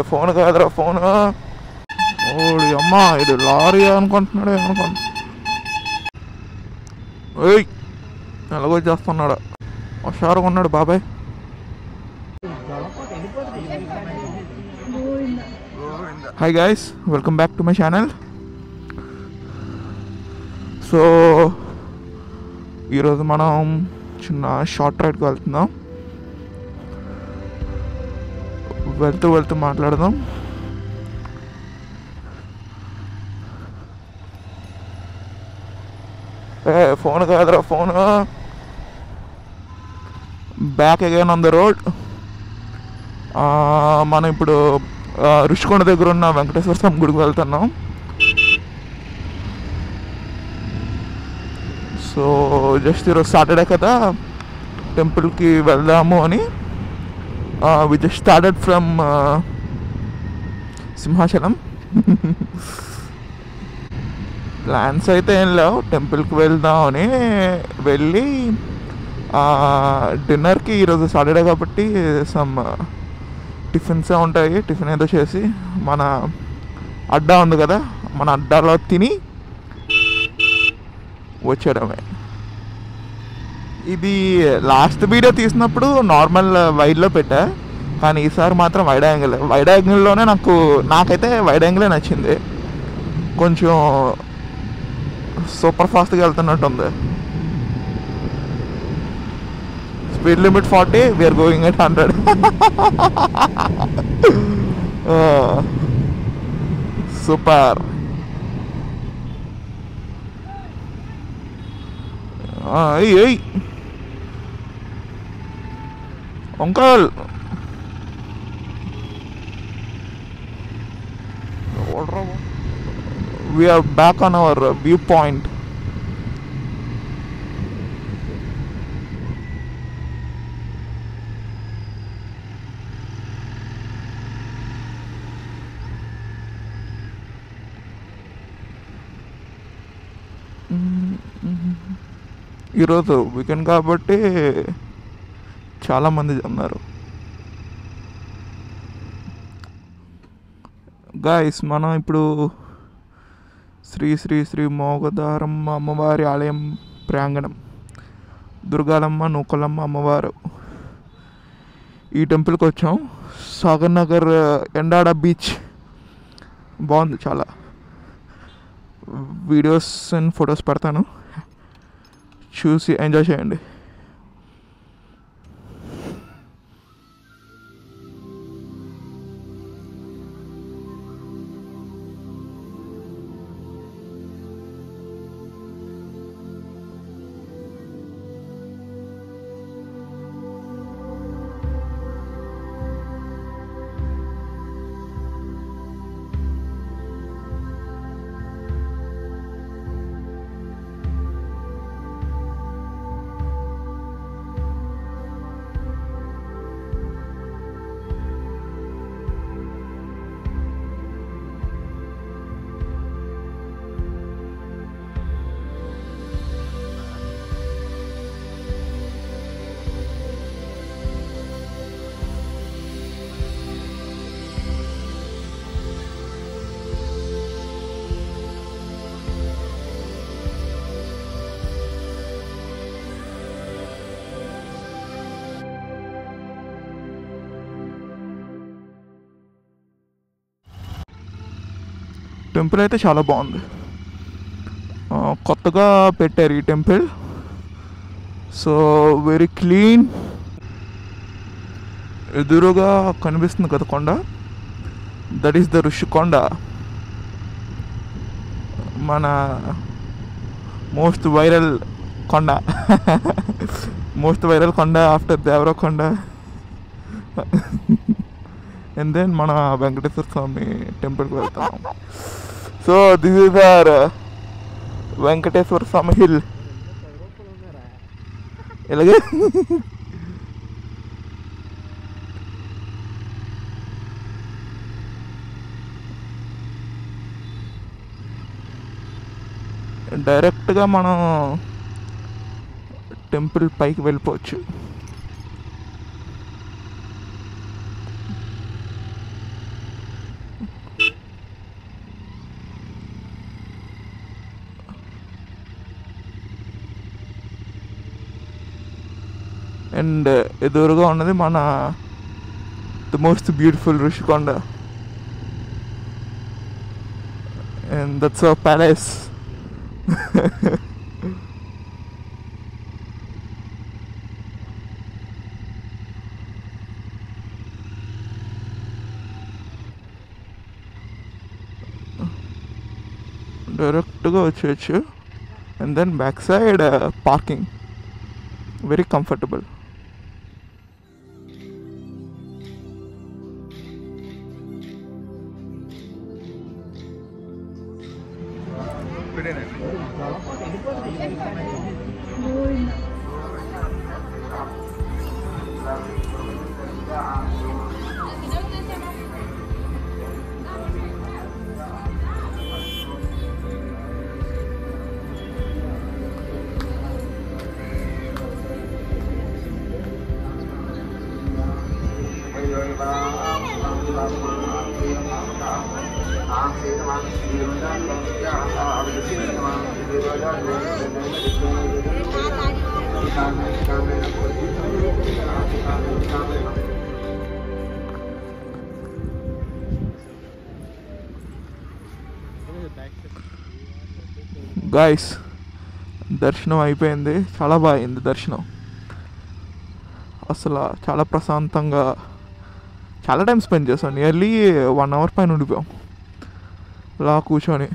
Phone కాదురా phone. ఓడి అమ్మ, ఇది లారీ అనుకుంటున్నాడు అనుకుంటా. ఏయ్, ఎలాగొచ్చేస్తున్నాడు, హుషారుగా ఉన్నాడు బాబాయ్. Hi guys, welcome back to my channel. So ఈరోజు మనం చిన్న షార్ట్ రైడ్కి వెళ్తున్నాం. వెళ్తూ వెళ్తూ మాట్లాడదాం. ఫోన్ కాదురా phone. Back again on the road. మనం ఇప్పుడు రుషికొండ దగ్గర ఉన్న వెంకటేశ్వర స్వామి గుడికి వెళ్తున్నాం. సో జస్ట్ ఈరోజు సాటర్డే కదా, టెంపుల్కి వెళ్దాము అని. We just started from Simhachalam. Plans అయితే ఏం లేవు, టెంపుల్కి వెళ్దామని. వెళ్ళి డిన్నర్కి, ఈరోజు సాటర్డే కాబట్టి సమ్ టిఫిన్సే ఉంటాయి. టిఫిన్ ఏదో చేసి మన అడ్డా ఉంది కదా, మన అడ్డాలో తిని వచ్చేయడమే. ఇది లాస్ట్ వీడియో తీసినప్పుడు నార్మల్ వైడ్లో పెట్టా, కానీ ఈసారి మాత్రం వైడ్ యాంగిల్. వైడ్ యాంగిల్లోనే నాకైతే వైడ్ యాంగిలే నచ్చింది. కొంచెం సూపర్ ఫాస్ట్గా వెళ్తున్నట్టు ఉంది. Speed limit 40, we're going at 100. Super. ఏయ్ uncle, we are back on our viewpoint. ఈరోజు వీకెండ్ కాబట్టి చాలామంది ఉన్నారు. గాయస్, మనం ఇప్పుడు శ్రీ శ్రీ శ్రీ మోగదారమ్మ అమ్మవారి ఆలయం ప్రాంగణం, దుర్గాలమ్మ నూకలమ్మ అమ్మవారు, ఈ టెంపుల్కి వచ్చాం. సాగర్ నగర్ ఎండాడ బీచ్ బాగుంది చాలా. వీడియోస్ అండ్ ఫొటోస్ పెడతాను, చూసి ఎంజాయ్ చేయండి. టెంపుల్ అయితే చాలా బాగుంది, కొత్తగా పెట్టారు ఈ టెంపుల్. So very clean. ఎదురుగా కనిపిస్తుంది కదా కొండ, దట్ ఈస్ ద ఋషికొండ. మన మోస్ట్ వైరల్ కొండ. మోస్ట్ వైరల్ కొండ ఆఫ్టర్ దేవరకొండ. అండ్ దెన్ మన వెంకటేశ్వర స్వామి టెంపుల్కి వెళ్తాం. So this is our Venkateswara Swamy hill. ఇలాగే డైరెక్ట్గా మనం టెంపుల్ పైకి వెళ్ళిపోవచ్చు. అండ్ ఎదురుగా ఉన్నది మన the most beautiful Rushikonda, and that's our palace. డైరెక్ట్గా వచ్చేయచ్చు. And then back side parking very comfortable. Guys, దర్శనం అయిపోయింది. చాలా బాగా అయింది దర్శనం. అసలు చాలా ప్రశాంతంగా చాలా టైం స్పెండ్ చేసాం. నియర్లీ 1 hour పైన ఉండిపోయాం అలా కూర్చొని.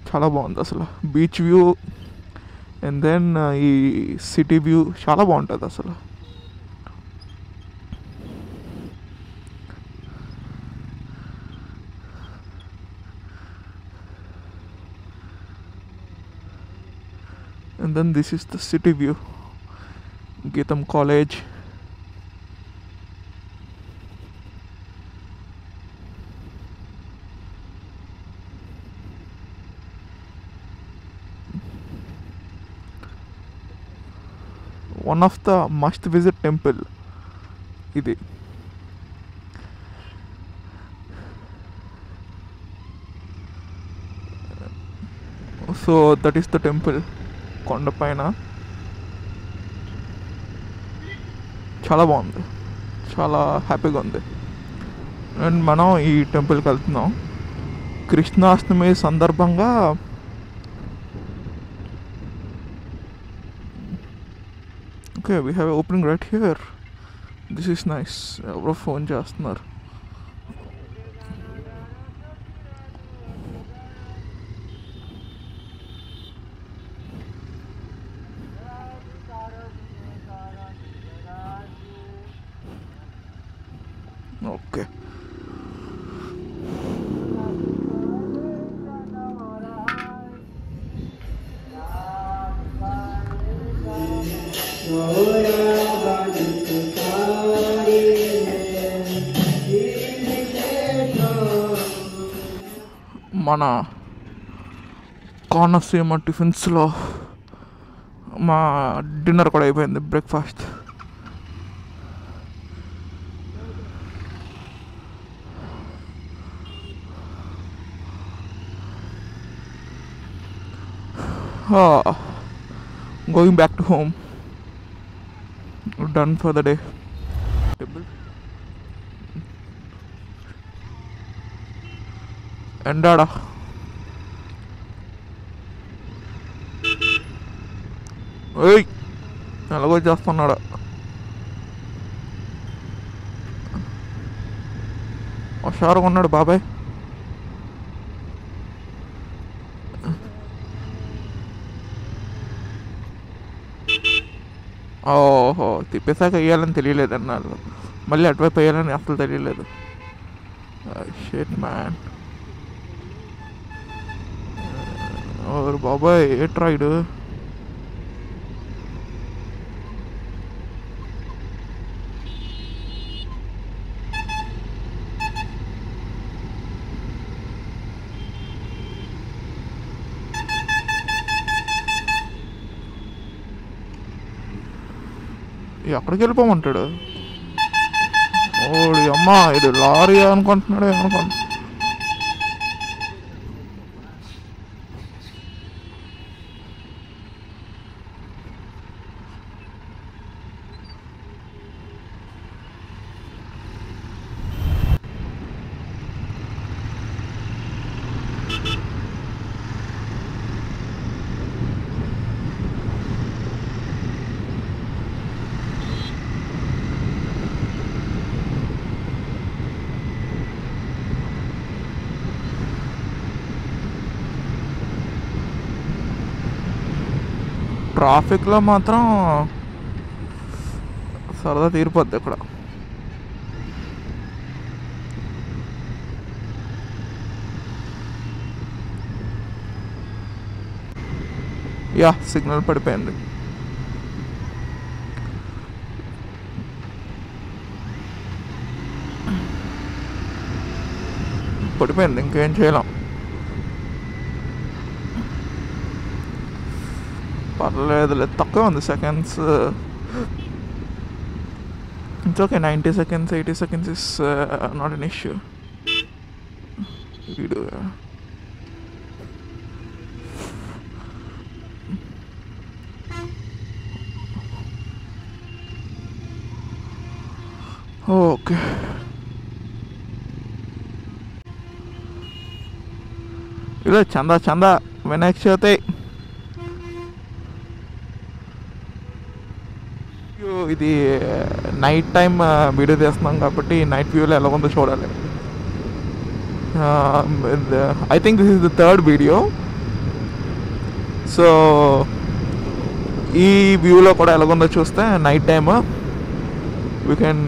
చాలా బాగుంది అసలు. బీచ్ వ్యూ అండ్ దెన్ ఈ సిటీ వ్యూ చాలా బాగుంటుంది అసలు. And then this is the city view, Geetham College. One of the must visit temple idi. So that is the temple కొండ పైన. చాలా బాగుంది, చాలా హ్యాపీగా ఉంది. అండ్ మనం ఈ టెంపుల్కి వెళ్తున్నాం కృష్ణాష్టమి సందర్భంగా. Okay, we have opening right here. This is nice. ఎవరో ఫోన్ చేస్తున్నారు. ఓకే, మన కోనసీమ టిఫిన్స్లో మా డిన్నర్ కూడా అయిపోయింది, breakfast. Going back to home. Done for the day. Endada ఏయ్ ఎలాగో చేస్తున్నాడా. హుషారుగా ఉన్నాడు బాబాయ్. ఓహో, తిప్పేసాక వేయాలని తెలియలేదు అన్నారు. మళ్ళీ అటువైపు వేయాలని అసలు తెలియలేదు. Shit man. ఓరు బాబాయ్, ఏ ట్రైడ్. ఎక్కడికి వెళ్ళిపోమంటాడు. ఓడి అమ్మ, ఇది లారీ అనుకుంటున్నాడు అనుకుంటా. ట్రాఫిక్లో మాత్రం సరదా తీరిపోద్ది ఇక్కడ. యా, సిగ్నల్ పడిపోయింది. పడిపోయింది, ఇంకేం చేయలేం. పర్లేదులే, తక్కువ ఉంది seconds. It's okay, 90 seconds 80 seconds is not an issue. వీడు ఓకే. ఇలా చందా చందా వినాయక చవితి. ఇది నైట్ టైం వీడియో తీస్తున్నాం కాబట్టి నైట్ వ్యూలో ఎలా ఉందో చూడాలి. I think this is the third video. So ఈ వ్యూలో కూడా ఎలాగుందో చూస్తే night time we can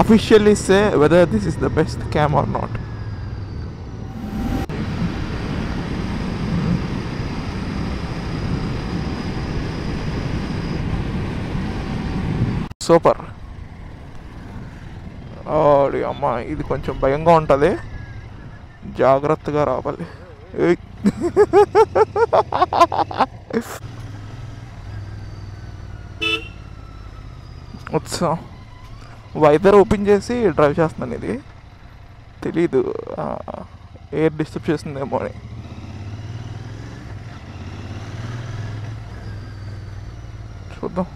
officially say whether this is the best cam or not. Super. ఓడి అమ్మ, ఇది కొంచెం భయంగా ఉంటుంది, జాగ్రత్తగా రావాలి. ఉత్సాహం వైజర్ ఓపెన్ చేసి డ్రైవ్ చేస్తున్నాను. ఇది తెలీదు, ఎయిర్ డిస్టర్బ్ చేస్తుందేమో అని. చూద్దాం.